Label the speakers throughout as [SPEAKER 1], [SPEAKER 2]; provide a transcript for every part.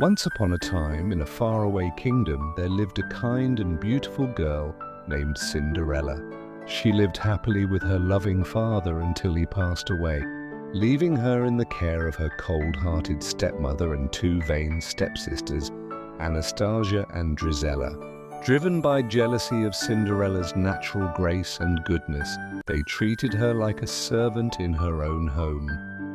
[SPEAKER 1] Once upon a time, in a faraway kingdom, there lived a kind and beautiful girl named Cinderella. She lived happily with her loving father until he passed away, leaving her in the care of her cold-hearted stepmother and two vain stepsisters, Anastasia and Drizella. Driven by jealousy of Cinderella's natural grace and goodness, they treated her like a servant in her own home.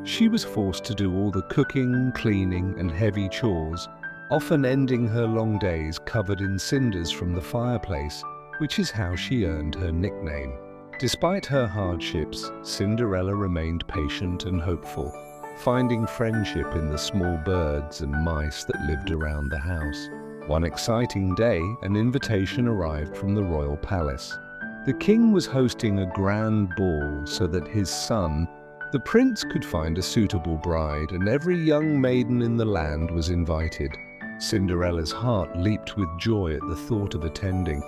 [SPEAKER 1] She was forced to do all the cooking, cleaning, and heavy chores, often ending her long days covered in cinders from the fireplace, which is how she earned her nickname. Despite her hardships, Cinderella remained patient and hopeful, finding friendship in the small birds and mice that lived around the house. One exciting day, an invitation arrived from the royal palace. The king was hosting a grand ball so that his son, the prince, could find a suitable bride, and every young maiden in the land was invited. Cinderella's heart leaped with joy at the thought of attending,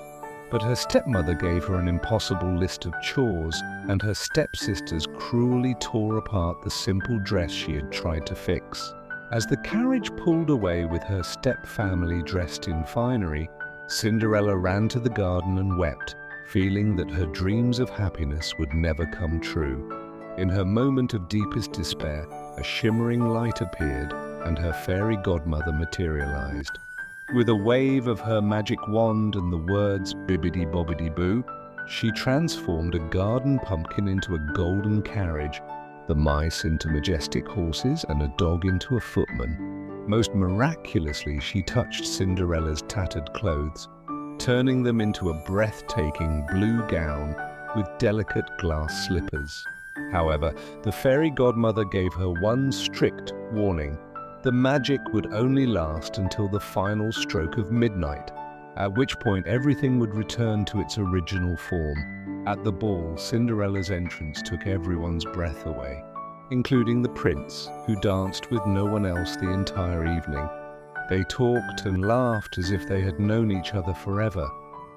[SPEAKER 1] but her stepmother gave her an impossible list of chores, and her stepsisters cruelly tore apart the simple dress she had tried to fix. As the carriage pulled away with her stepfamily dressed in finery, Cinderella ran to the garden and wept, feeling that her dreams of happiness would never come true. In her moment of deepest despair, a shimmering light appeared, and her fairy godmother materialized. With a wave of her magic wand and the words "bibbidi-bobbidi-boo," she transformed a garden pumpkin into a golden carriage, the mice into majestic horses, and a dog into a footman. Most miraculously, she touched Cinderella's tattered clothes, turning them into a breathtaking blue gown with delicate glass slippers. However, the fairy godmother gave her one strict warning. The magic would only last until the final stroke of midnight, at which point everything would return to its original form. At the ball, Cinderella's entrance took everyone's breath away, including the prince, who danced with no one else the entire evening. They talked and laughed as if they had known each other forever,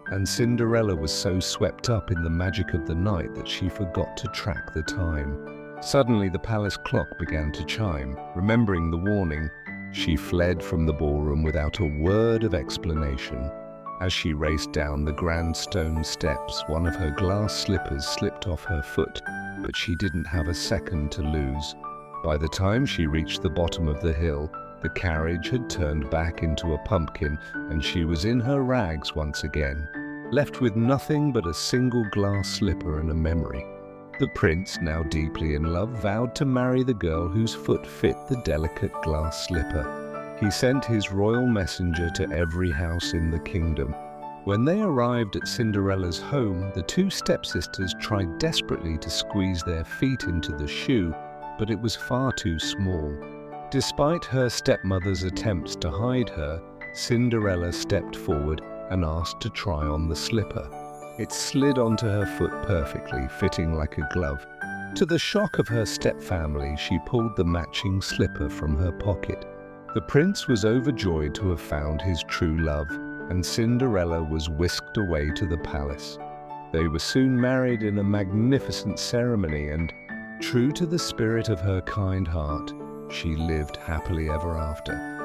[SPEAKER 1] and Cinderella was so swept up in the magic of the night that she forgot to track the time. Suddenly, the palace clock began to chime. Remembering the warning, she fled from the ballroom without a word of explanation. As she raced down the grand stone steps, one of her glass slippers slipped off her foot, but she didn't have a second to lose. By the time she reached the bottom of the hill, the carriage had turned back into a pumpkin, and she was in her rags once again, left with nothing but a single glass slipper and a memory. The prince, now deeply in love, vowed to marry the girl whose foot fit the delicate glass slipper. He sent his royal messenger to every house in the kingdom. When they arrived at Cinderella's home, the two stepsisters tried desperately to squeeze their feet into the shoe, but it was far too small. Despite her stepmother's attempts to hide her, Cinderella stepped forward and asked to try on the slipper. It slid onto her foot perfectly, fitting like a glove. To the shock of her stepfamily, she pulled the matching slipper from her pocket. The prince was overjoyed to have found his true love, and Cinderella was whisked away to the palace. They were soon married in a magnificent ceremony, and, true to the spirit of her kind heart, she lived happily ever after.